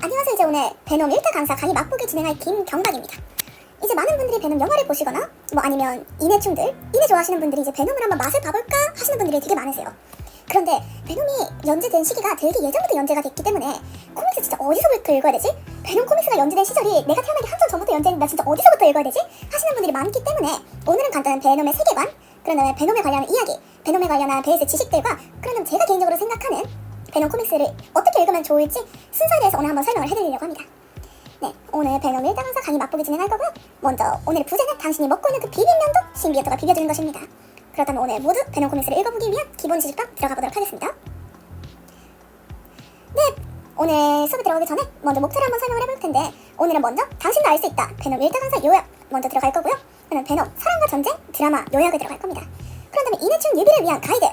안녕하세요. 이제 오늘 베놈 1타 강사 강의 맛보기 진행할 김경박입니다. 이제 많은 분들이 베놈 영화를 보시거나 뭐 아니면 인해충들, 인해 좋아하시는 분들이 이제 베놈을 한번 맛을 봐볼까 하시는 분들이 되게 많으세요. 그런데 베놈이 연재된 시기가 되게 예전부터 연재가 됐기 때문에 코믹스 진짜 어디서부터 읽어야 되지? 베놈 코믹스가 연재된 시절이 내가 태어나기 한참 전부터 연재했는데 나 진짜 어디서부터 읽어야 되지? 하시는 분들이 많기 때문에 오늘은 간단한 베놈의 세계관, 그런 다음에 베놈에 관련한 이야기, 베놈에 관련한 베이스 지식들과 그런 다음에 제가 개인적으로 생각하는 베놈 코믹스를 어떻게 읽으면 좋을지 순서에 대해서 오늘 한번 설명을 해드리려고 합니다. 네, 오늘 베놈 1타 강사 강의 맛보기 진행할 거고요. 먼저 오늘의 부제는 당신이 먹고 있는 그 비빔면도 신비어터가 비벼주는 것입니다. 그렇다면 오늘 모두 베놈 코믹스를 읽어보기 위한 기본 지식과 들어가 보도록 하겠습니다. 네, 오늘 수업에 들어가기 전에 먼저 목차를 한번 설명을 해볼 텐데 오늘은 먼저 당신도 알 수 있다 베놈 1타 강사 요약 먼저 들어갈 거고요. 그다음 베놈 사랑과 전쟁 드라마 요약을 들어갈 겁니다. 그런 다음에 인해충 유비를 위한 가이드,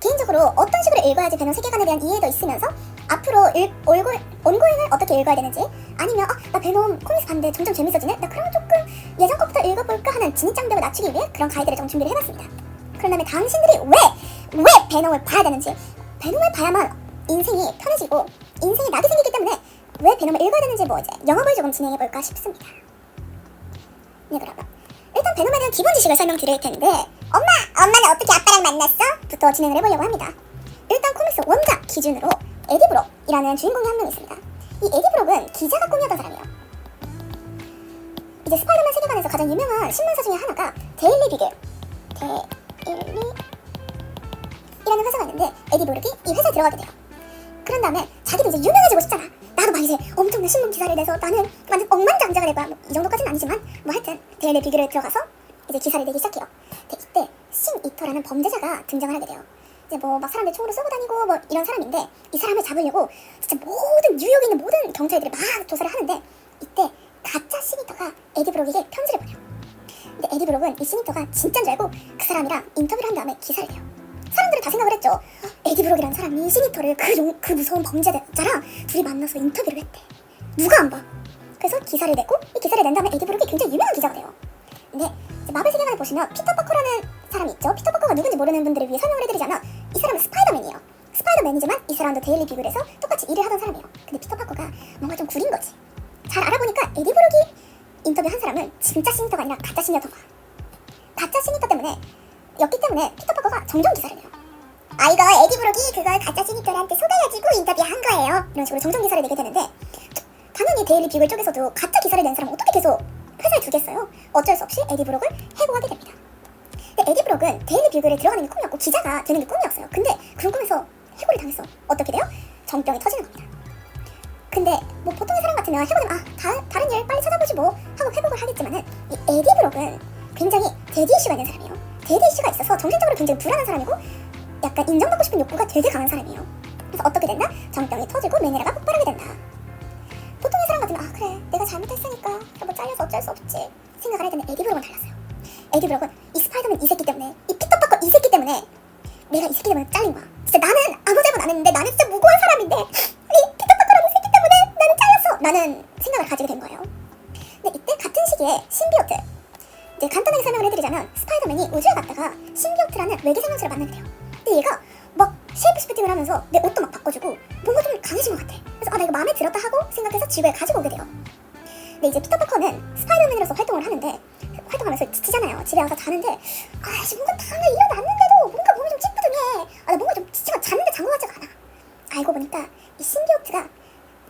개인적으로 어떤 식으로 읽어야지 베놈 세계관에 대한 이해도 있으면서 앞으로 온고잉을 어떻게 읽어야 되는지, 아니면 나 베놈 코믹스 봤는데 점점 재밌어지네? 나 그러면 조금 예전 것부터 읽어볼까 하는 진입장벽을 낮추기 위해 그런 가이드를 좀 준비를 해봤습니다. 그런 다음에 당신들이 왜 베놈을 봐야 되는지, 베놈을 봐야만 인생이 편해지고 인생이 낙이 생기기 때문에 왜 베놈을 읽어야 되는지 뭐 이제 영업을 조금 진행해볼까 싶습니다. 네, 그러면 일단 베놈에 대한 기본 지식을 설명드릴 텐데 엄마는 어떻게 아빠랑 만났어? 부터 진행을 해보려고 합니다. 일단 코믹스 원작 기준으로 에디 브록이라는 주인공이 한 명 있습니다. 이 에디 브록은 기자가 꿈이었던 사람이에요. 이제 스파이더맨 세계관에서 가장 유명한 신문사 중에 하나가 데일리 비글, 데일리이라는 회사가 있는데 에디 브록이 이 회사에 들어가게 돼요. 그런 다음에 자기도 이제 유명해지고 싶잖아. 나도 막 이제 엄청난 신문 기사를 내서 나는 완전 억만장자가 될 거야. 뭐 이 정도까지는 아니지만 뭐 하여튼 데일리 비글에 들어가서 이제 기사를 내기 시작해요. 이때 신이터라는 범죄자가 등장을 하게 돼요. 이제 뭐 막 사람들 총으로 쏘고 다니고 뭐 이런 사람인데 이 사람을 잡으려고 진짜 모든 뉴욕에 있는 모든 경찰들이 막 조사를 하는데 이때 가짜 신이터가 에디 브록에게 편지를 보내요. 근데 에디 브록은 이 신이터가 진짜인 줄 알고 그 사람이랑 인터뷰를 한 다음에 기사를 내요. 사람들은 다 생각을 했죠. 에디 브록이라는 사람이 신이터를 그 무서운 범죄자랑 둘이 만나서 인터뷰를 했대. 누가 안 봐? 그래서 기사를 냈고 이 기사를 낸 다음에 에디 브록이 굉장히 유명한 기자가 돼요. 근데 마블 세계관을 보시면 피터 파커라는 사람이 있죠. 피터 파커가 누군지 모르는 분들을 위해 설명을 해드리자면 이 사람은 스파이더맨이에요. 스파이더맨이지만 이 사람도 데일리 비글에서 똑같이 일을 하던 사람이에요. 근데 피터 파커가 뭔가 좀 구린 거지. 잘 알아보니까 에디 브록이 인터뷰한 사람은 진짜 시니터가 아니라 가짜 시니터인 거야. 가짜 시니터 때문에 였기 때문에 피터 파커가 정정 기사를 내요. 이거 에디 브록이 그걸 가짜 시니터한테 속아가지고 인터뷰한 거예요. 이런 식으로 정정 기사를 내게 되는데 당연히 데일리 비글 쪽에서도 가짜 기사를 낸 사람은 어떻게 계속 회사에 두겠어요? 어쩔 수 없이 에디 브록을 해고하게 됩니다. 근데 에디 브록은 데일리 비글에 들어가는 게 꿈이었고 기자가 되는 게 꿈이었어요. 근데 그런 꿈에서 해고를 당했어. 어떻게 돼요? 정병이 터지는 겁니다. 근데 뭐 보통의 사람 같으면 해고되면 다른 일 빨리 찾아보지 뭐 하고 회복을 하겠지만은 이 에디 브록은 굉장히 데디 이슈가 있는 사람이에요. 데디 이슈가 있어서 정신적으로 굉장히 불안한 사람이고 약간 인정받고 싶은 욕구가 되게 강한 사람이에요. 그래서 어떻게 된다? 정병이 터지고 매니아가 폭발하게 된다. 보통의 사람 같으면 그래 내가 잘못했으니까 뭐 잘려서 어쩔 수 없지 생각을 해야 되는 에디 브록은 달랐어요. 에디 브록은 이 스파이더맨 이 새끼 때문에, 이 피터 파커 이 새끼 때문에 내가 이 새끼 때문에 잘린 거야. 진짜 나는 아무 잘못 안 했는데 나는 진짜 무고한 사람인데 이 피터 파커라는 새끼 때문에 나는 잘렸어 라는 생각을 가지게 된 거예요. 근데 이때 같은 시기에 신비오트, 이제 간단하게 설명을 해드리자면 스파이더맨이 우주에 갔다가 신비오트라는 외계 생명체를 만나게 돼요. 근데 얘가 막 쉐이프 시프팅을 하면서 내 옷도 막 바꿔주고 뭔가 좀 강해진 것 같아. 그래서 나 이거 마음에 들었다 하고 생각해서 지구에 가지고 오게 돼요. 근데 이제 피터 파커는 스파이더맨으로서 활동을 하는데 활동하면서 지치잖아요. 집에 와서 자는데 뭔가 다음에 일어났는데도 뭔가 몸이 좀 찌뿌둥해. 나 뭔가 좀 지치가 잤는데 잔 것 같지가 않아. 알고 보니까 이 신비오트가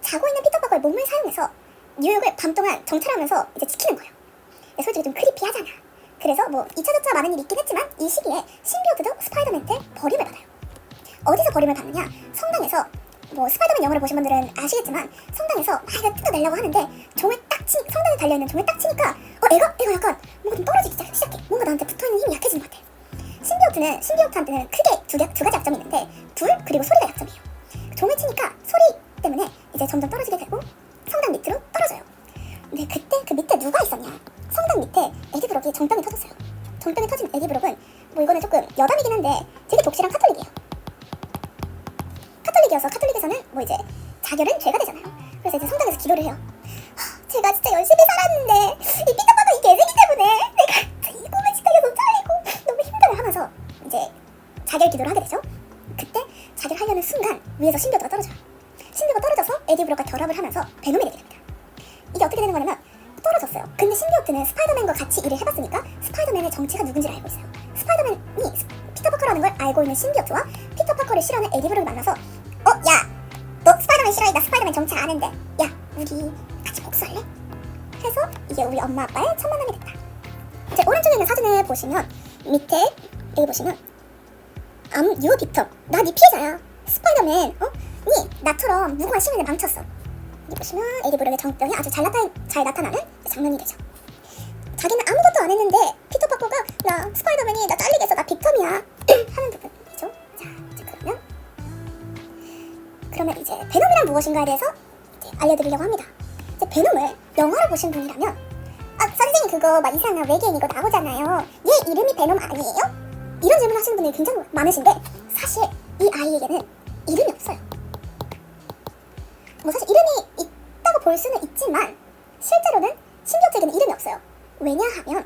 자고 있는 피터 파커의 몸을 사용해서 뉴욕을 밤 동안 정찰하면서 이제 지키는 거예요. 솔직히 좀 크리피하잖아. 그래서 뭐 이차저차 많은 일이 있긴 했지만 이 시기에 신비오트도 스파이더맨한테 버림을 받아요. 어디서 버림을 받느냐? 성당에서, 뭐 스파이더맨 영화를 보신 분들은 아시겠지만 성당에서 막 이거 뜯어내려고 하는데 종을 딱 성당에 달려있는 종을 딱 치니까 애가 약간 뭔가 좀 떨어지기 시작해. 뭔가 나한테 붙어있는 힘이 약해지는 것 같아. 신비오트한테는 크게 두 가지 약점이 있는데 불 그리고 소리가 약점이에요. 종을 치니까 소리 때문에 이제 점점 떨어지게 되고 성당 밑으로 떨어져요. 근데 그때 그 밑에 누가 있었냐? 성당 밑에 에디 브록이 정병이 터졌어요. 정병이 터진 에디 브록은 뭐 이거는 조금 여담이긴 한데 되게 독실한 카톨릭이에요. 카톨릭이어서 카톨릭에서는 뭐 이제 자결은 죄가 되잖아요. 그래서 이제 성당에서 기도를 해요. 제가 진짜 열심히 살았는데 이 피터 파커 이 개새끼 때문에 내가 이 꿈을 지켜서 잘리고 너무 힘들어 하면서 이제 자결 기도를 하게 되죠. 그때 자결하려는 순간 위에서 신비오트가 떨어져요. 신비가 떨어져서 에디 브록과 결합을 하면서 떨어지면서 베놈이 되게 됩니다. 이게 어떻게 되는 거냐면 떨어졌어요. 근데 신비오트는 스파이더맨과 같이 일을 해봤으니까 스파이더맨의 정체가 누군지를 알고 있어요. 스파이더맨이 피터 파커라는 걸 알고 있는 신비오트와 피터 파커를 싫어하는 에디 브록이 만나서 야! 너 스파이더맨 싫어해? 나 스파이더맨 정체 아는데 야! 우리 같이 복수할래? 해서 이게 우리 엄마 아빠의 첫 만남이 됐다. 제 오른쪽에 있는 사진에 보시면 밑에 여기 보시면 I'm your victim. 나 네 피해자야. 스파이더맨 니 나처럼 무고한 시민을 망쳤어. 여기 보시면 에디 브록의 정병이 아주 잘 나타나는 장면이 되죠. 자기는 아무것도 안 했는데 피터 파커가 나 스파이더맨이 나 잘리겠어 나 빅텀이야 하는 부분이죠. 자 이제 그러면 이제 베놈이란 무엇인가에 대해서 이제 알려드리려고 합니다. 이제 베놈을 영화로 보신 분이라면 선생님 그거 막 이상한 외계인 이거 나오잖아요. 얘 이름이 베놈 아니에요? 이런 질문 하시는 분들이 굉장히 많으신데 사실 이 아이에게는 이름이 없어요. 뭐 사실 이름이 있다고 볼 수는 있지만 실제로는 신비오트에게는 이름이 없어요. 왜냐하면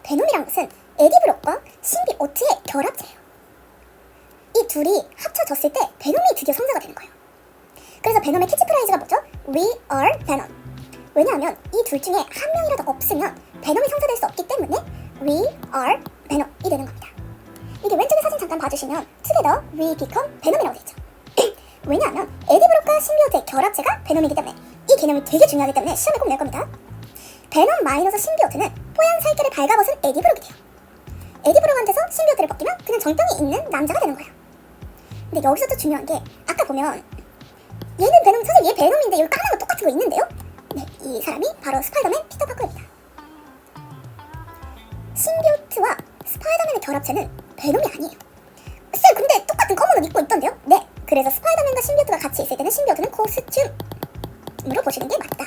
베놈이란 것은 에디 브록과 신비오트의 결합체예요. 이 둘이 합쳐졌을 때 베놈이 드디어 성자가 되는 거예요. 그래서 베놈의 캐치프레이즈가 뭐죠? We are Venom. 왜냐하면 이 둘 중에 한 명이라도 없으면 베놈이 성사될 수 없기 때문에 We are Venom이 되는 겁니다. 이게 왼쪽에 사진 잠깐 봐주시면 Together we become Venom이라고 되어 있죠. 왜냐하면 에디 브록과 신비오트의 결합체가 베놈이기 때문에 이 개념이 되게 중요하기 때문에 시험에 꼭 낼 겁니다. 베놈 마이너스 신비오트는 뽀얀 살결을 발가벗은 에디 브록이 돼요. 에디 브록한테서 신비오트를 벗기면 그냥 정병이 있는 남자가 되는 거예요. 근데 여기서 또 중요한 게 아까 보면 얘는 베놈, 사실 얘 베놈인데 여기 까만 거 똑같은 거 있는데요? 네, 이 사람이 바로 스파이더맨 피터 파커입니다. 신비오트와 스파이더맨의 결합체는 베놈이 아니에요. 쌤 근데 똑같은 검은 옷 입고 있던데요? 네, 그래서 스파이더맨과 신비오트가 같이 있을 때는 신비오트는 코스튬으로 보시는 게 맞다.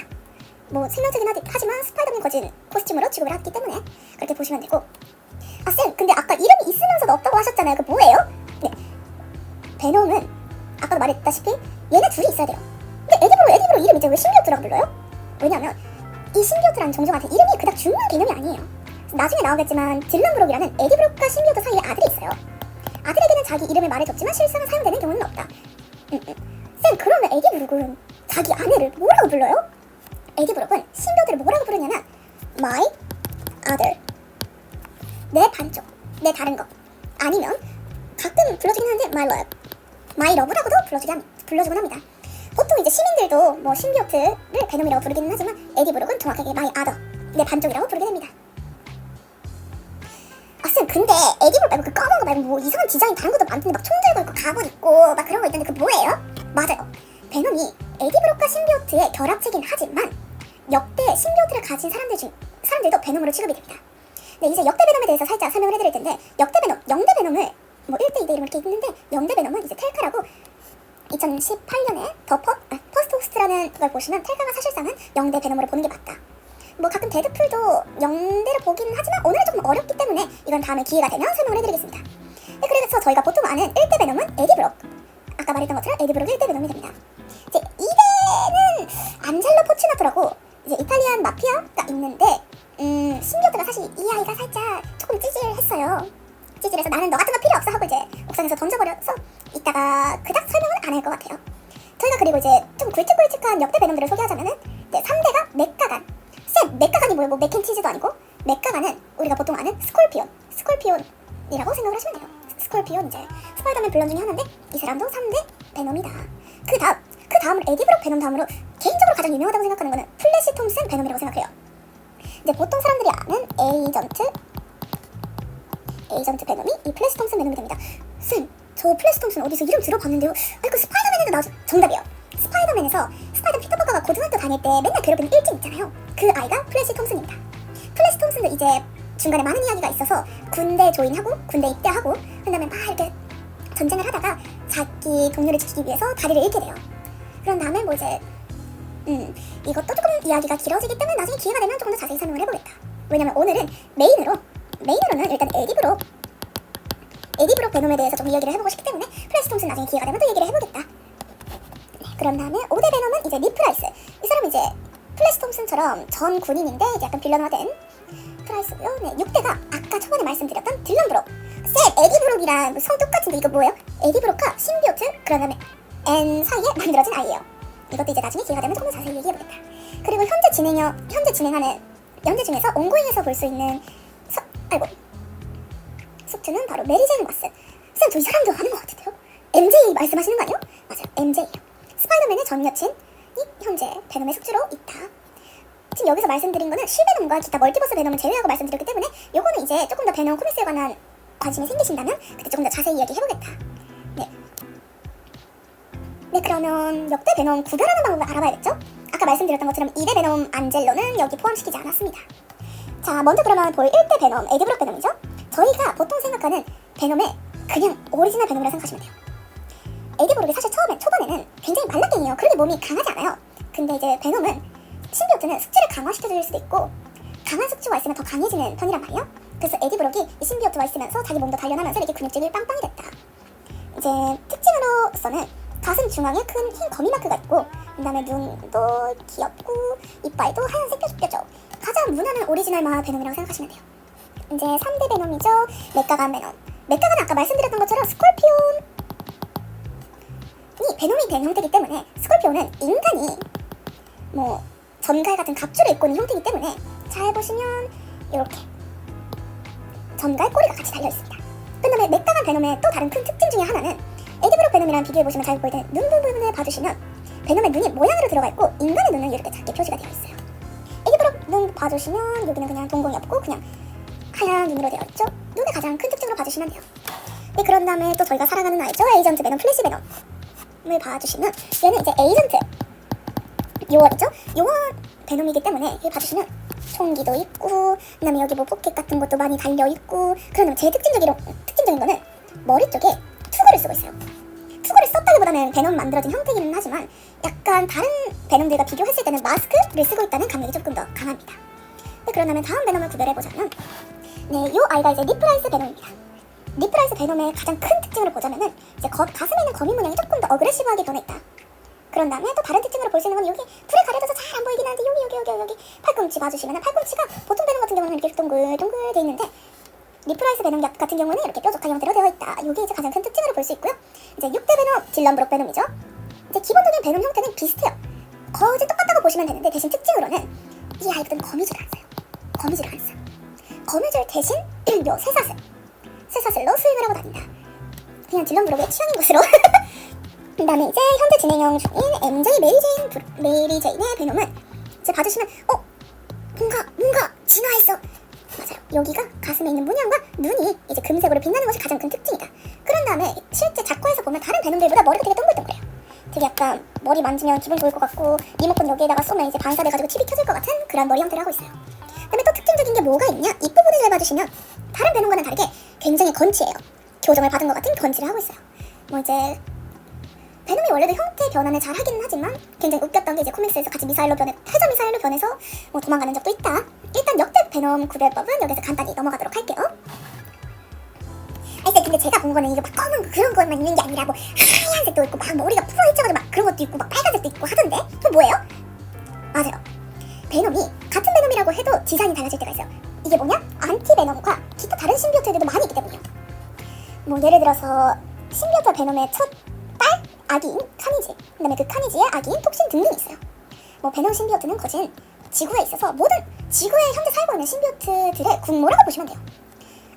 뭐 생명적이긴 하지만 스파이더맨 거진 코스튬으로 취급을 하기 때문에 그렇게 보시면 되고 쌤 근데 아까 이름이 있으면서도 없다고 하셨잖아요. 그 뭐예요? 네, 베놈은 아까도 말했다시피 얘네 둘이 있어야 돼요. 근데 에디 브록 이름 이제 왜 신비오트라고 불러요? 왜냐면 이 신비오트라는 종족한테 이름이 그닥 중요한 개념이 아니에요. 나중에 나오겠지만 딜런 브록이라는 에디 브록과 신비오트 사이에 아들이 있어요. 아들에게는 자기 이름을 말해줬지만 실상은 사용되는 경우는 없다. 쌤 그러면 에디 브록은 자기 아내를 뭐라고 불러요? 에디 브록은 신비오트를 뭐라고 부르냐면 My other, 내 반쪽, 내 다른 거, 아니면 가끔 불러주긴 하는데 My love, My love라고도 불러주곤 합니다. 보통 이제 시민들도 뭐 신비오트를 베놈이라고 부르기는 하지만 에디 브록은 정확하게 My other, 내 반쪽이라고 부르게 됩니다. 쌤 근데 에디 브록 말고 그 검은 거 말고 뭐 이상한 디자인 다른 것도 많던데 막 총 들고 있고 갑옷 있고 막 그런 거 있던데 그 뭐예요? 맞아요, 베놈이 에디 브록과 신비오트의 결합체긴 하지만 역대 신비오트를 가진 사람들도 베놈으로 취급이 됩니다. 네, 이제 역대 베놈에 대해서 살짝 설명을 해드릴 텐데 역대 베놈, 영대 베놈을 뭐 1대, 2대 이렇게 있는데 영대 베놈은 이제 텔카라고 2018년에 퍼스트 호스트라는 걸 보시면 텔카가 사실상은 영대 베놈으로 보는 게 맞다. 뭐 가끔 데드풀도 영대로 보기는 하지만 오늘은 조금 어렵기 때문에 이건 다음에 기회가 되면 설명을 해드리겠습니다. 네, 그래서 저희가 보통 아는 1대 베놈은 에디 브록, 아까 말했던 것처럼 에디 브록 1대 베놈이 됩니다. 이제 2대는 안젤로 포츠나토라고 이제 이탈리안 마피아가 있는데 신비오트가 사실 이 아이가 살짝 조금 찌질했어요. 찌질해서 나는 너 같은 거 필요 없어 하고 이제 옥상에서 던져버려서 이따가 그닥 설명은 안 할 것 같아요. 저희가 그리고 이제 좀 굵직굵직한 역대 베놈들을 소개하자면은 이제 3대가 맥가간. 쌤 맥가간이 뭐예요? 뭐 맥앤치즈도 아니고 맥가간은 우리가 보통 아는 스콜피온이라고 생각을 하시면 돼요. 스콜피온 이제 스파이더맨 빌런 중에 하나인데 이 사람도 3대 베놈이다. 그 다음으로 에디 브록 베놈 다음으로 개인적으로 가장 유명하다고 생각하는 거는 플래시 톰슨 베놈이라고 생각해요. 이제 보통 사람들이 아는 에이전트 베놈이 이 플래시 톰슨 베놈이 됩니다. 쌤, 저 플래시 톰슨 어디서 이름 들어봤는데요? 그 스파이더맨에도 나오죠? 정답이에요. 스파이더맨에서 스파이더 피터 파커가 고등학교 다닐 때 맨날 괴롭히는 일진 있잖아요. 그 아이가 플래시 톰슨입니다. 플래시 톰슨도 이제 중간에 많은 이야기가 있어서 군대 조인하고 군대 입대하고 그 다음에 막 이렇게 전쟁을 하다가 자기 동료를 지키기 위해서 다리를 잃게 돼요. 그런 다음에 뭐 이제 이것도 조금 이야기가 길어지기 때문에 나중에 기회가 되면 조금 더 자세히 설명을 해보겠다. 왜냐면 오늘은 메인으로는 일단 에디 브록 베놈에 대해서 좀 이야기를 해보고 싶기 때문에 플래시 톰슨 나중에 기회가 되면 또 얘기를 해보겠다. 네, 그런 다음에 5대 베놈은 이제 리 프라이스. 이 사람은 이제 플래시 톰슨처럼 전 군인인데 이제 약간 빌런화된 프라이스고요. 네, 6대가 아까 초반에 말씀드렸던 딜런 브록. 쌤, 에디 브록이랑 성 똑같은데 이거 뭐예요? 에디 브록과 신비오트 그런 다음에 N 사이에 만들어진 아이예요. 이것도 이제 나중에 기회가 되면 조금 더 자세히 얘기해보겠다. 그리고 현재 진행하는 연재 중에서 온고잉에서 볼 수 있는 숙주는 바로 메리 제인 왓슨. 쌤, 저 이 사람도 아는 것 같은데요? MJ 말씀하시는 거 아니에요? 맞아요, MJ예요. 스파이더맨의 전 여친이 현재 베놈의 숙주로 있다. 지금 여기서 말씀드린 거는 실베놈과 기타 멀티버스 베놈을 제외하고 말씀드렸기 때문에 요거는 이제 조금 더 베놈 코믹스에 관한 관심이 생기신다면 그때 조금 더 자세히 이야기해보겠다. 네, 그러면 역대 베놈 구별하는 방법을 알아봐야겠죠? 아까 말씀드렸던 것처럼 2대 베놈 안젤로는 여기 포함시키지 않았습니다. 자, 먼저 그러면 볼 1대 베놈 에디 브록 베놈이죠? 저희가 보통 생각하는 베놈의 그냥 오리지널 베놈이라 생각하시면 돼요. 에디 브록이 사실 초반에는 굉장히 말라깽이에요. 그렇게 몸이 강하지 않아요. 근데 이제 베놈은 신비오트는 숙주를 강화시켜줄 수도 있고 강한 숙주가 있으면 더 강해지는 편이란 말이에요. 그래서 에디 브록이 이 신비오트가 있으면서 자기 몸도 단련하면서 이렇게 근육질이 빵빵이 됐다. 이제 특징으로서는 가슴 중앙에 큰 흰 거미 마크가 있고 그 다음에 눈도 귀엽고 이빨도 하얀색 뾰족. 가장 무난한 오리지널 마하 베놈이라고 생각하시면 돼요. 이제 3대 베놈이죠. 맥가간 베놈. 맥가간은 아까 말씀드렸던 것처럼 스콜피온이 베놈이 된 형태이기 때문에 스콜피온은 인간이 뭐 전갈 같은 갑주를 입고 있는 형태이기 때문에 잘 보시면 이렇게 전갈 꼬리가 같이 달려있습니다. 그 다음에 맥가간 베놈의 또 다른 큰 특징 중에 하나는 에디브록 베놈이랑 비교해보시면 잘 보일 텐데 눈 부분을 봐주시면 베놈의 눈이 모양으로 들어가 있고 인간의 눈은 이렇게 작게 표시가 되어 있어요. 에디브록 눈 봐주시면 여기는 그냥 동공이 없고 그냥 하얀 눈으로 되어 있죠. 눈의 가장 큰 특징으로 봐주시면 돼요. 네, 그런 다음에 또 저희가 살아가는 아이죠. 에이전트 베놈, 플래시 베놈을 봐주시면 얘는 이제 에이전트 요원이죠. 요원 베놈이기 때문에 여기 봐주시면 총기도 있고 그 다음에 여기 뭐 포켓 같은 것도 많이 달려있고 그런 제일 특징적인 거는 머리 쪽에 투구를 쓰고 있어요. 투구를 썼다기보다는 베놈 만들어진 형태이기는 하지만 약간 다른 베놈들과 비교했을 때는 마스크를 쓰고 있다는 감각이 조금 더 강합니다. 네, 그러면 다음 베놈을 구별해보자면 네, 요 아이가 이제 니프라이스 베놈입니다. 니프라이스 베놈의 가장 큰 특징으로 보자면은 이제 가슴에 있는 거미 문양이 조금 더 어그레시브하게 변했다. 그런 다음에 또 다른 특징으로 볼 수 있는 건 여기 불에 가려져서 잘 안 보이긴 하는데 여기 팔꿈치 봐주시면 팔꿈치가 보통 베놈 같은 경우는 이렇게 동글동글 돼 있는데 니프라이스 베놈 같은 경우는 이렇게 뾰족한 형태로 되어 있다. 이게 이제 가장 큰 특징으로 볼 수 있고요. 이제 6대 베놈 딜런브록 베놈이죠. 이제 기본적인 베놈 형태는 비슷해요. 거의 똑같다고 보시면 되는데 대신 특징으로는 이 아이들은 거미줄을 안 써요. 거미줄을 안 써. 거미줄 대신 요 쇠사슬로 수행을 하고 다닌다. 그냥 딜런브록의 취향인 것으로. 그 다음에 이제 현재 진행형 중인 MJ 메리 제인의 베놈은 이제 봐주시면 뭔가 진화했어. 맞아요. 여기가 가슴에 있는 문양과 눈이 이제 금색으로 빛나는 것이 가장 큰 특징이다. 그런 다음에 실제 작화에서 보면 다른 베놈들보다 머리가 되게 동글동글해요. 되게 약간 머리 만지면 기분 좋을 것 같고 리모컨 여기에다가 쏘면 이제 반사돼가지고 TV 켜질 것 같은 그런 머리 형태를 하고 있어요. 그 다음에 또 특징적인 게 뭐가 있냐? 이 부분을 잘 봐주시면 다른 베놈과는 다르게 굉장히 건치해요. 교정을 받은 것 같은 건치를 하고 있어요. 뭐 이제 베놈이 원래도 형태 변환을 잘 하기는 하지만 굉장히 웃겼던 게 이제 코믹스에서 같이 회전 미사일로 변해서 뭐 도망가는 적도 있다. 일단 역대 베놈 구별법은 여기서 간단히 넘어가도록 할게요. 아니 근데 제가 본 거는 이게 막 검은 그런 것만 있는 게 아니라 뭐 하얀색도 있고 막 머리가 풀어있어가지고 막 그런 것도 있고 막 빨간색도 있고 하던데 그게 뭐예요? 맞아요. 베놈이 같은 베놈이라고 해도 디자인이 달라질 때가 있어요. 이게 뭐냐? 안티 베놈과 기타 다른 신비오트들도 많이 있기 때문이에요. 뭐 예를 들어서 신비오트 베놈의 첫 딸 아기인 카니지, 그 다음에 그 카니지의 아기인 톡신 등등이 있어요. 뭐 베놈 신비오트는 거진 지구에 있어서 모든 지구에 현재 살고 있는 신비오트들의 국모라고 보시면 돼요.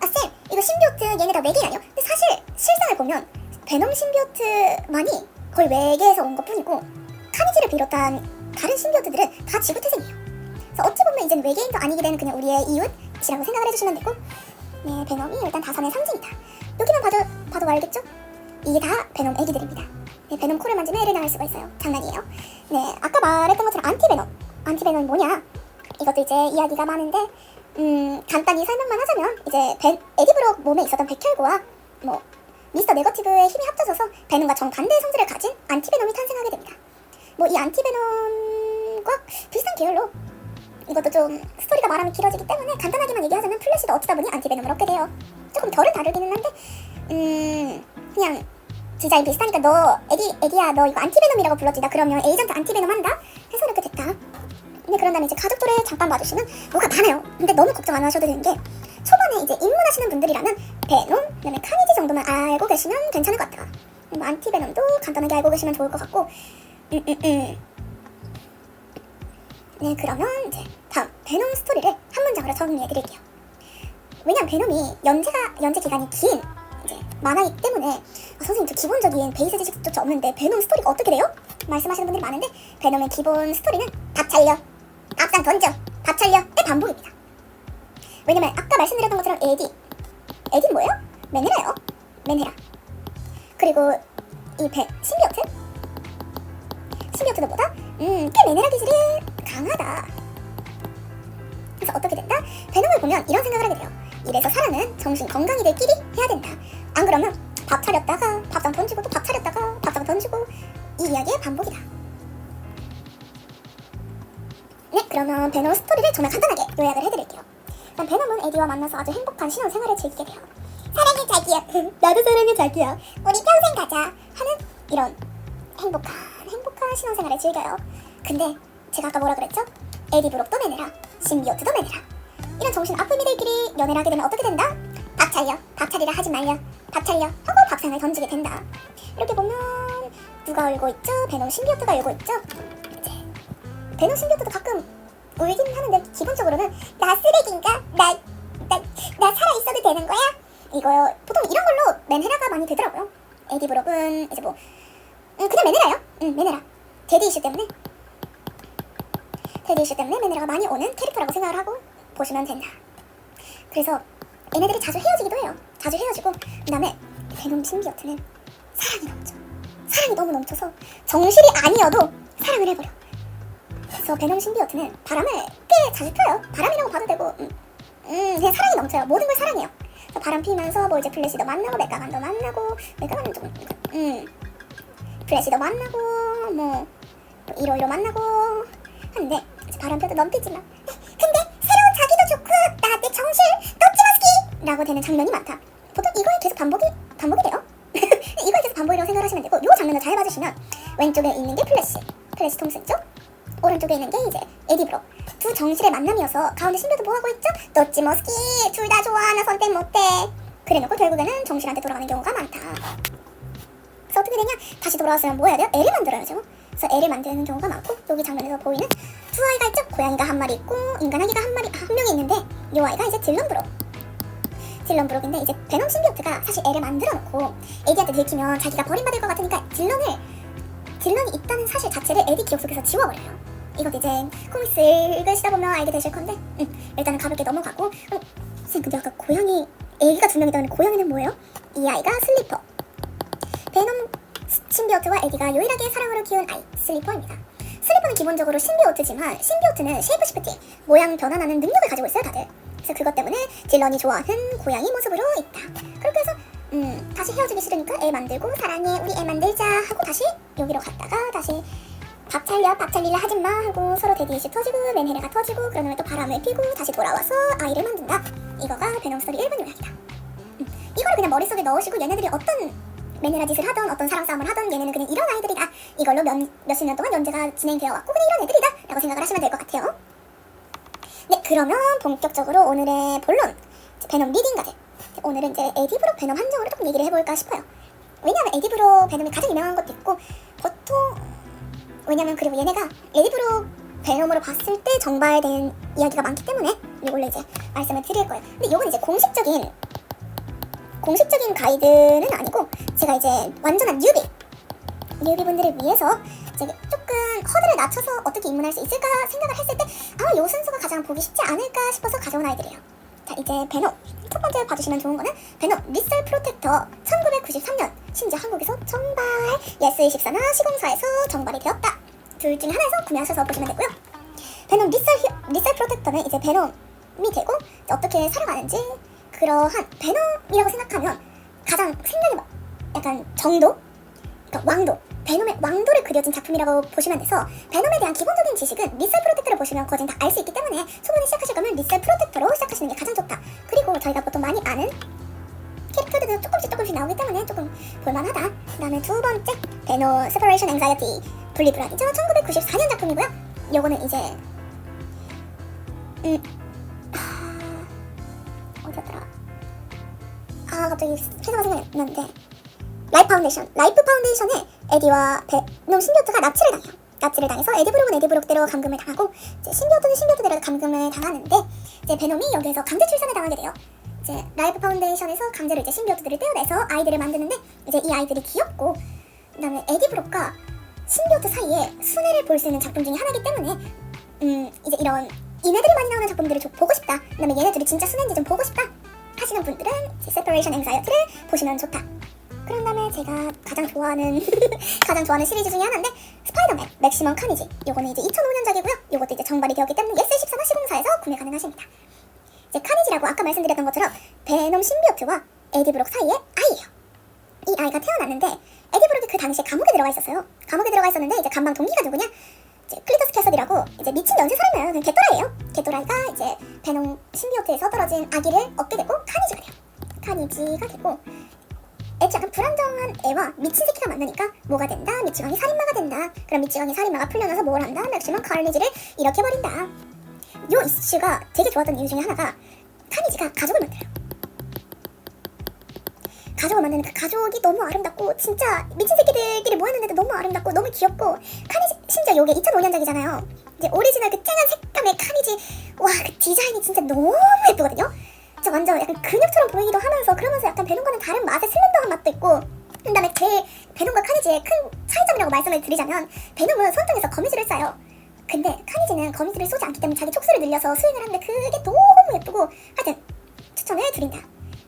아 쌤, 이거 신비오트 얘네 다 외계인 아니요? 근데 사실 실상을 보면 베놈 신비오트만이 거의 외계에서 온 것뿐이고 카니지를 비롯한 다른 신비오트들은 다 지구 태생이에요. 그래서 어찌 보면 이제는 외계인도 아니게 되는 그냥 우리의 이웃이라고 생각을 해주시면 되고 네, 베놈이 일단 다산의 상징이다. 여기만 봐도 알겠죠? 이게 다 베놈 애기들입니다. 네, 베놈 코를 만지면 애를 낳을 수가 있어요. 장난이에요. 네, 아까 말했던 것처럼 안티베놈이 뭐냐? 이것도 이제 이야기가 많은데 간단히 설명만 하자면 이제 에디브록 몸에 있었던 백혈구와 뭐 미스터 네거티브의 힘이 합쳐져서 베놈과 정반대의 성질을 가진 안티베놈이 탄생하게 됩니다. 뭐 이 안티베놈과 비슷한 계열로 이것도 좀 스토리가 말하면 길어지기 때문에 간단하게만 얘기하자면 플래시도 어쩌다 보니 안티베놈을 얻게 돼요. 조금 결은 다르기는 한데 그냥 디자인 비슷하니까 너 에디야 너 이거 안티베놈이라고 불렀지. 나 그러면 에이전트 안티베놈 한다 해서 이렇게 됐다. 근데 그런 다음에 이제 가족들을 잠깐 봐주시면 뭐가 많아요. 근데 너무 걱정 안 하셔도 되는 게 초반에 이제 입문하시는 분들이라면 베놈, 그다음에 카니지 정도만 알고 계시면 괜찮을 것 같다. 뭐 안티베놈도 간단하게 알고 계시면 좋을 것 같고 네, 그러면 이제 다음 베놈 스토리를 한 문장으로 정리해드릴게요. 왜냐면 베놈이 연재 기간이 긴 이제 만화이기 때문에 선생님 저 기본적인 베이스 지식조차 없는데 베놈 스토리가 어떻게 돼요? 말씀하시는 분들이 많은데 베놈의 기본 스토리는 밥 살려, 밥상 던져, 밥 살려의 반복입니다. 왜냐면 아까 말씀드렸던 것처럼 에디는 뭐예요? 메네라요. 메네라. 그리고 이 신비오트는 뭐다? 꽤 메네라 기질이 강하다. 그래서 어떻게 된다? 베놈을 보면 이런 생각을 하게 돼요. 이래서 사람은 정신 건강이 될 길이 해야 된다. 안 그러면 밥 차렸다가 밥상 던지고 또 밥 차렸다가 밥상 던지고 이 이야기의 반복이다. 네, 그러면 베놈 스토리를 정말 간단하게 요약을 해드릴게요. 일단 베놈은 에디와 만나서 아주 행복한 신혼생활을 즐기게 돼요. 사랑해 자기야. 나도 사랑해 자기야. 우리 평생 가자 하는 이런 행복한 신혼생활을 즐겨요. 근데 제가 아까 뭐라 그랬죠? 에디 브록도 매네라, 신비오트도 매네라. 이런 정신 아픔이들끼리 연애를 하게 되면 어떻게 된다? 밥 차려, 밥 차리라 하지 말려, 밥 차려 하고 밥상을 던지게 된다. 이렇게 보면 누가 울고 있죠? 베놈 신비오트가 울고 있죠? 이제 베놈 신비오트도 가끔 울긴 하는데 기본적으로는 나 쓰레기인가? 나 살아있어도 되는 거야? 이거요. 보통 이런 걸로 맨헤라가 많이 되더라고요. 에디 브록은 이제 뭐 그냥 맨헤라요. 맨헤라. 데디 이슈 때문에 맨헤라가 많이 오는 캐릭터라고 생각을 하고 보시면 된다. 그래서 얘네들이 자주 헤어지기도 해요. 자주 헤어지고 그다음에 베놈 신비오트는 사랑이 너무 넘쳐서 정실이 아니어도 사랑을 해버려. 그래서 베놈 신비오트는 바람을 꽤 자주 펴요. 바람이라고 봐도 되고 그냥 사랑이 넘쳐요. 모든 걸 사랑해요. 바람 피면서 뭐 이제 플래시도 만나고 메가만도 만나고 메가만은 좀 플래시도 만나고 뭐 이러이러 만나고 하는데 바람 펴도 넘기지만 근데 새로운 자기도 좋고 나한테 정실 넘치마스키 라고 되는 장면이 많다. 보통 이거에 계속 반복이 돼요. 이거에 계속 반복이라고 생각하시면 되고 요 장면을 잘 봐주시면 왼쪽에 있는 게 플래시 톰슨이죠. 오른쪽에 있는 게 이제 에디 브록. 두 정실의 만남이어서 가운데 신비도 뭐하고 있죠? 너찌머스키 둘 다 좋아 나 선택 못해. 그래놓고 결국에는 정실한테 돌아가는 경우가 많다. 그래서 어떻게 되냐? 다시 돌아왔으면 뭐 해야 돼요? 애를 만들어야죠. 그래서 애를 만드는 경우가 많고 여기 장면에서 보이는 두 아이가 있죠? 고양이가 한 마리 있고 인간아기가 한 명이 있는데 이 아이가 이제 딜런 브록인데 이제 베놈 신비오트가 사실 애를 만들어 놓고 에디한테 들키면 자기가 버림받을 것 같으니까 딜런이 있다는 사실 자체를 에디 기억 속에서 지워버려요. 이것도 이제 코믹스 읽으시다 보면 알게 되실 건데 일단은 가볍게 넘어가고 선생님 근데 아까 고양이 애기가 두 명이다는 고양이는 뭐예요? 이 아이가 슬리퍼. 베놈 신비오트와 에디가 유일하게 사랑으로 키운 아이 슬리퍼입니다. 슬리퍼는 기본적으로 신비오트지만 신비오트는 쉐이프시프팅 모양 변환하는 능력을 가지고 있어요 다들. 그래서 그것 때문에 딜런이 좋아하는 고양이 모습으로 있다. 그렇게 해서 다시 헤어지기 싫으니까 애 만들고 사랑해 우리 애 만들자 하고 다시 여기로 갔다가 다시 밥 살리려 하지마 하고 서로 데디 이슈 터지고 맨헤라가 터지고 그런 후에 또 바람을 피고 다시 돌아와서 아이를 만든다. 이거가 베놈 스토리 1분 요약이다. 이거를 그냥 머릿속에 넣으시고 얘네들이 어떤 맨헤라 짓을 하던 어떤 사랑 싸움을 하던 얘네는 그냥 이런 아이들이다. 이걸로 몇십 년 동안 연재가 진행되어 왔고 그냥 이런 애들이다 라고 생각을 하시면 될 것 같아요. 네, 그러면 본격적으로 오늘의 본론 베놈 리딩 과제. 오늘은 이제 에디 브록 베놈 한정으로 조금 얘기를 해볼까 싶어요. 왜냐하면 에디 브록 베놈이 가장 유명한 것도 있고 보통 왜냐면 그리고 얘네가 에디 브록 베놈으로 봤을 때 정발된 이야기가 많기 때문에 이걸로 이제 말씀을 드릴 거예요. 근데 이건 이제 공식적인 가이드는 아니고 제가 이제 완전한 뉴비분들을 위해서 제가 조금 허들을 낮춰서 어떻게 입문할 수 있을까 생각을 했을 때 아마 요 순서가 가장 보기 쉽지 않을까 싶어서 가져온 아이들이에요. 자, 이제 베놈 첫 번째 봐주시면 좋은 거는 베놈 리셀 프로텍터 1993년 심지어 한국에서 정발 예스24나 시공사에서 정발이 되었다. 둘 중에 하나에서 구매하셔서 보시면 되고요. 베놈 리셀 프로텍터는 이제 베놈이 되고 어떻게 살아가는지 그러한 베놈이라고 생각하면 가장 생각이 약간 정도? 그러니까 왕도 베놈의 왕도를 그려진 작품이라고 보시면 돼서 베놈에 대한 기본적인 지식은 리셀 프로텍터를 보시면 거진 다 알 수 있기 때문에 초반에 시작하실 거면 리셀 프로텍터로 시작하시는 게 가장 좋다. 그리고 저희가 보통 많이 아는 캐릭터들도 조금씩 나오기 때문에 조금 볼만하다. 그 다음에 두 번째 베놈 세퍼레이션 앵자이어티 분리불안이죠. 1994년 작품이고요. 요거는 이제 어디였더라? 갑자기 회사가 생각이 났는데 라이프 파운데이션의 에디와 베놈 신비오트가 납치를 당해요. 납치를 당해서 에디브록은 에디브록대로 감금을 당하고 이제 신비오트는 신비오트대로 감금을 당하는데 이제 베놈이 여기에서 강제 출산을 당하게 돼요. 이제 라이프 파운데이션에서 강제로 이제 신비오트들을 떼어내서 아이들을 만드는데 이제 이 아이들이 귀엽고 그다음에 에디브록과 신비오트 사이에 순애를 볼 수 있는 작품 중에 하나이기 때문에 이제 이런 얘네들이 많이 나오는 작품들을 좀 보고 싶다. 그다음에 얘네들이 진짜 순애인지 좀 보고 싶다 하시는 분들은 세퍼레이션 앵사이어티를 보시면 좋다. 그런 다음에 제가 가장 좋아하는 시리즈 중에 하나인데 스파이더맨 맥시멈 카니지. 요거는 이제 2005년작이고요. 요것도 이제 정발이 되었기 때문에 예스14나 시공사에서 구매 가능하십니다. 이제 카니지라고 아까 말씀드렸던 것처럼 베놈 신비오트와 에디브록 사이의 아이예요. 이 아이가 태어났는데 에디브록이 그 당시에 감옥에 들어가 있었어요. 감옥에 들어가 있었는데 이제 감방 동기가 누구냐? 이제 클리터스 캐서디라고 이제 미친 연쇄살인마예요. 그냥 개또라이예요. 개또라이가 이제 베놈 신비오트에서 떨어진 아기를 얻게 되고 카니지가 돼요. 카니지가 되고 애초에 약간 불안정한 애와 미친 새끼가 만나니까 뭐가 된다? 미치광이 살인마가 된다. 그럼 미치광이 살인마가 풀려나서 뭘 한다? 맥시멈 카니지를 일으켜버린다. 요 이슈가 되게 좋았던 이유 중에 하나가 카니지가 가족을 만들어요. 가족을 만드는 그 가족이 너무 아름답고 진짜 미친 새끼들끼리 모였는데도 너무 아름답고 너무 귀엽고 카니지 심지어 요게 2005년작이잖아요. 이제 오리지널 그 쨍한 색감의 카니지 와 그 디자인이 진짜 너무 예쁘거든요. 진짜 완전 약간 근육처럼 보이기도 하면서 그러면서 약간 베놈과는 다른 맛의 슬렌더한 맛도 있고 그 다음에 제일 베놈과 카니지의 큰 차이점이라고 말씀을 드리자면 베놈은 손등에서 거미줄을 쏴요. 근데 카니지는 거미줄을 쏘지 않기 때문에 자기 촉수를 늘려서 수행을 하는데 그게 너무 예쁘고 하여튼 추천을 드린다.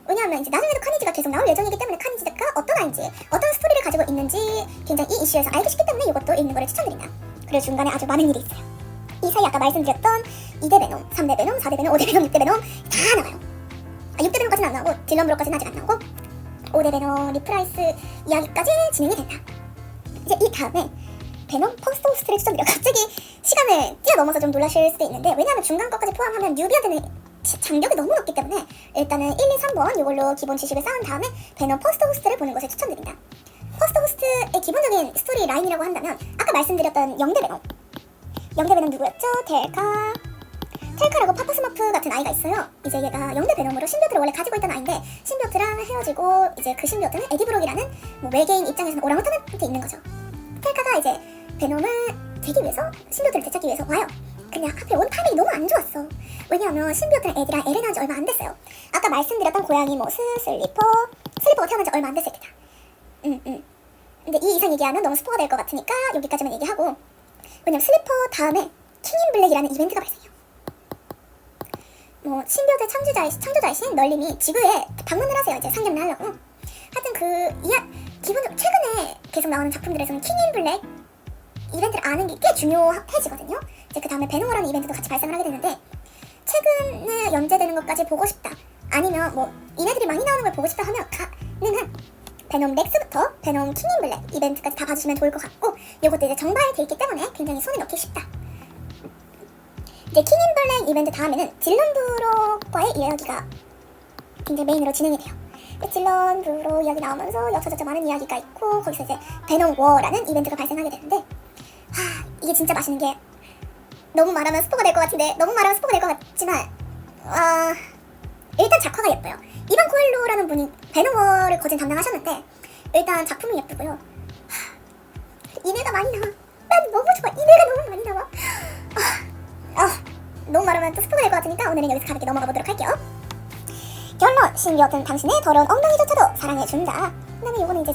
왜냐하면 이제 나중에도 카니지가 계속 나올 예정이기 때문에 카니지가 어떤 아이인지 어떤 스토리를 가지고 있는지 굉장히 이 이슈에서 알고 싶기 때문에 이것도 읽는 거를 추천드린다. 그리고 중간에 아주 많은 일이 있어요. 이 사이 아까 말씀드렸던 2대 베놈, 3대 베놈, 4대 베놈, 5대 베놈, 6대 베놈 다 나와요. 6대 베놈까지는 안 나오고 딜런 브로까지는 아직 안 나오고 5대 베놈 리프라이스 이야기까지 진행이 된다. 이제 이 다음에 베놈 퍼스트 호스트를 추천드려요. 갑자기 시간을 뛰어넘어서 좀 놀라실 수도 있는데 왜냐하면 중간 거까지 포함하면 뉴비한테는 장벽이 너무 높기 때문에 일단은 1, 2, 3번 이걸로 기본 지식을 쌓은 다음에 베놈 퍼스트 호스트를 보는 것을 추천드린다. 퍼스트 호스트의 기본적인 스토리 라인이라고 한다면 아까 말씀드렸던 영대 베놈 누구였죠? 텔카라고 파파스머프 같은 아이가 있어요. 이제 얘가 영대 베놈으로 신비오트를 원래 가지고 있던 아이인데 신비오트랑 헤어지고 이제 그 신비오트는 에디브록이라는 뭐 외계인 입장에서는 오랑우탄한테 있는 거죠. 텔카가 이제 베놈을 되기 위해서 신비오트를 되찾기 위해서 와요. 근데 하필 온 타이밍이 너무 안 좋았어. 왜냐하면 신비오트랑 에디랑 LN한 지 얼마 안 됐어요. 아까 말씀드렸던 고양이 모스, 슬리퍼가 태어난 지 얼마 안 됐을 때다. 근데 이 이상 얘기하면 너무 스포가 될 것 같으니까 여기까지만 얘기하고 왜냐면 슬리퍼 다음에 킹인 블랙이라는 이벤트가 발생해요. 뭐 신비오트 창조자이신 널림이 지구에 방문을 하세요. 이제 상점을 하려고. 하여튼 기본적으로 최근에 계속 나오는 작품들에서는 킹인 블랙 이벤트를 아는 게 꽤 중요해지거든요. 이제 그 다음에 베노머라는 이벤트도 같이 발생을 하게 되는데 최근에 연재되는 것까지 보고 싶다. 아니면 뭐 이네들이 많이 나오는 걸 보고 싶다 하면 가능한 베놈 렉스부터 베놈 킹인 블랙 이벤트까지 다 봐주시면 좋을 것 같고 이것도 이제 정발돼 있기 때문에 굉장히 손에 넣기 쉽다. 이제 킹인 블랙 이벤트 다음에는 딜런 브로과의 이야기가 굉장히 메인으로 진행이 돼요. 딜런 브로 이야기 나오면서 여차저차 많은 이야기가 있고 거기서 이제 베놈 워라는 이벤트가 발생하게 되는데 이게 진짜 맛있는 게 너무 말하면 스포가 될 것 같지만 일단 작화가 예뻐요. 이반 코엘로라는 분이 베놈워를 거진 담당하셨는데 일단 작품이 예쁘고요. 이네가 많이 나와. 난 너무 좋아. 이네가 너무 많이 나와. 너무 말하면 또 스포가 될 것 같으니까 오늘은 여기서 가볍게 넘어가 보도록 할게요. 결론! 신비오트는 당신의 더러운 엉덩이조차도 사랑해준다. 그다음에 요거는 이제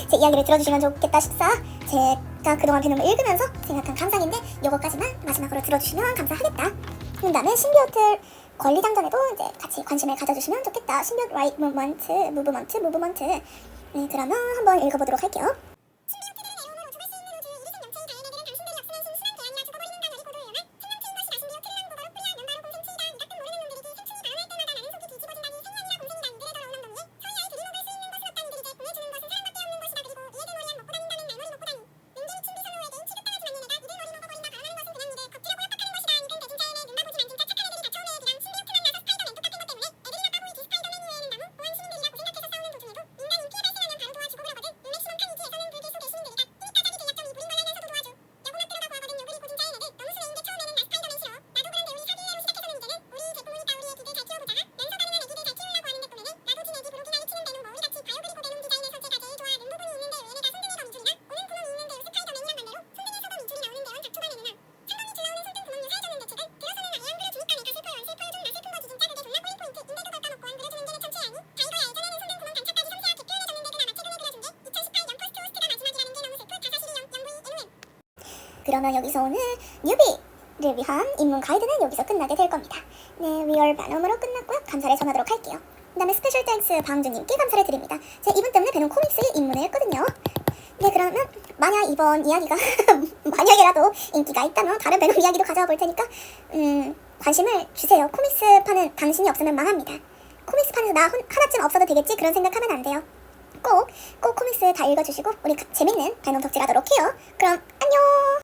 제 이야기를 들어주시면 좋겠다 싶사 제가 그동안 베놈을 읽으면서 생각한 감상인데 요거까지만 마지막으로 들어주시면 감사하겠다. 그다음에 신비오트 권리장전에도 이제 같이 관심을 가져주시면 좋겠다. 신비오트 라이트 무브먼트 네, 그러면 한번 읽어보도록 할게요. 그러면 여기서 오늘 뉴비를 위한 입문 가이드는 여기서 끝나게 될 겁니다. 네, 리얼 베놈으로 끝났고요. 감사를 전하도록 할게요. 그 다음에 스페셜 땡스 방주님께 감사를 드립니다. 제가 이분 때문에 베놈 코믹스에 입문을 했거든요. 네, 그러면 만약 이번 이야기가 만약에라도 인기가 있다면 다른 베놈 이야기도 가져와 볼 테니까 관심을 주세요. 코믹스 파는 당신이 없으면 망합니다. 코믹스 판에서 나 하나쯤 없어도 되겠지 그런 생각하면 안 돼요. 꼭 코믹스 다 읽어주시고 우리 재밌는 베놈 덕질 하도록 해요. 그럼 안녕.